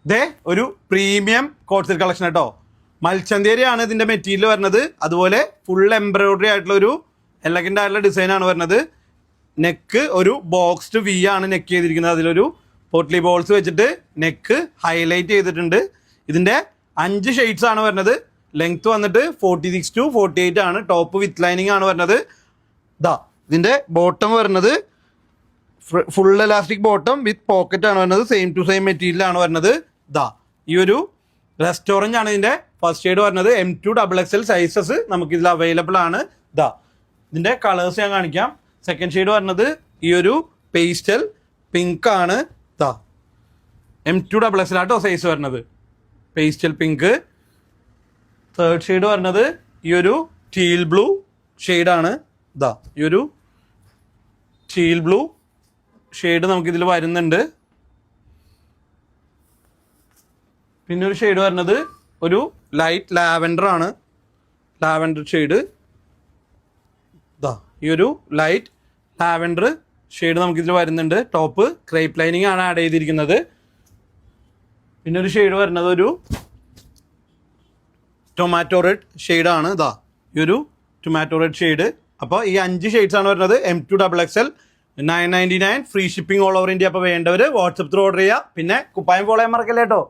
ഇതേ ഒരു premium coat set collection കേട്ടോ. മൽച്ചന്തേരിയാണ് ഇതിൻ്റെ മെറ്റീരിയൽ വരുന്നത്. അതുപോലെ ഫുൾ എംബ്രോയിഡറി ആയിട്ടുള്ള ഒരു എലഗൻ്റ് ആയിട്ടുള്ള ഡിസൈനാണ് വരുന്നത്. നെക്ക് ഒരു ബോക്സ്ഡ് വി ആണ് നെക്ക് ചെയ്തിരിക്കുന്നത്. അതിലൊരു പോട്ട്ലി ബോൾസ് വെച്ചിട്ട് നെക്ക് ഹൈലൈറ്റ് ചെയ്തിട്ടുണ്ട്. ഇതിൻ്റെ 5 ഷെയ്ഡ്സ് ആണ് വരുന്നത്. ലെങ്ത് വന്നിട്ട് 46 to 48 ആണ്. ടോപ്പ് വിത്ത് ലൈനിങ് ആണ് വരുന്നത്. ഇതിൻ്റെ ബോട്ടം വരുന്നത് ഫുൾ എലാസ്റ്റിക് ബോട്ടം വിത്ത് പോക്കറ്റ് ആണ് വരുന്നത്. സെയിം ടു സെയിം മെറ്റീരിയൽ ആണ് വരുന്നത്. ഈ ഒരു റെസ്റ്റോറൻ്റ് ആണ് ഇതിൻ്റെ ഫസ്റ്റ് ഷെയ്ഡ് വരുന്നത്. M2 XXL സൈസസ് നമുക്ക് ഇതിൽ അവൈലബിൾ ആണ്. ഇതിൻ്റെ കളേഴ്സ് ഞാൻ കാണിക്കാം. സെക്കൻഡ് ഷെയ്ഡ് വരുന്നത് ഈ ഒരു പേസ്റ്റൽ പിങ്ക് ആണ്. M2 XXL ആട്ടോ സൈസ് വരുന്നത്, പേസ്റ്റൽ പിങ്ക്. തേർഡ് ഷെയ്ഡ് വരുന്നത് ഈ ഒരു ടീൽ ബ്ലൂ ഷെയ്ഡാണ്. ഈ ഒരു ടീൽ ബ്ലൂ ഷെയ്ഡ് നമുക്കിതിൽ വരുന്നുണ്ട്. പിന്നെ ഒരു ഷെയ്ഡ് വരുന്നത് ഒരു ലൈറ്റ് ലാവൻഡർ ആണ്. Lavender shade. ഈ ഒരു ലൈറ്റ് ലാവൻഡർ ഷെയ്ഡ് നമുക്കിതിൽ വരുന്നുണ്ട്. ടോപ്പ് ക്രേപ്പ് ലൈനിങ് ആണ് ആഡ് ചെയ്തിരിക്കുന്നത്. പിന്നെ ഒരു ഷെയ്ഡ് വരുന്നത് ഒരു ടൊമാറ്റോ റെഡ് ഷെയ്ഡാണ്. ഈ ഒരു ടൊമാറ്റോ റെഡ് ഷെയ്ഡ്. അപ്പോൾ ഈ 5 ഷെയ്ഡ്സ് ആണ് വരുന്നത്. M2 XXL 999 free shipping all over India. അപ്പോൾ വേണ്ടവർ വാട്സപ്പ് ത്രൂ ഓർഡർ ചെയ്യുക. പിന്നെ കുപ്പായം ഫോളോ ചെയ്യാൻ മറക്കല്ലേ കേട്ടോ.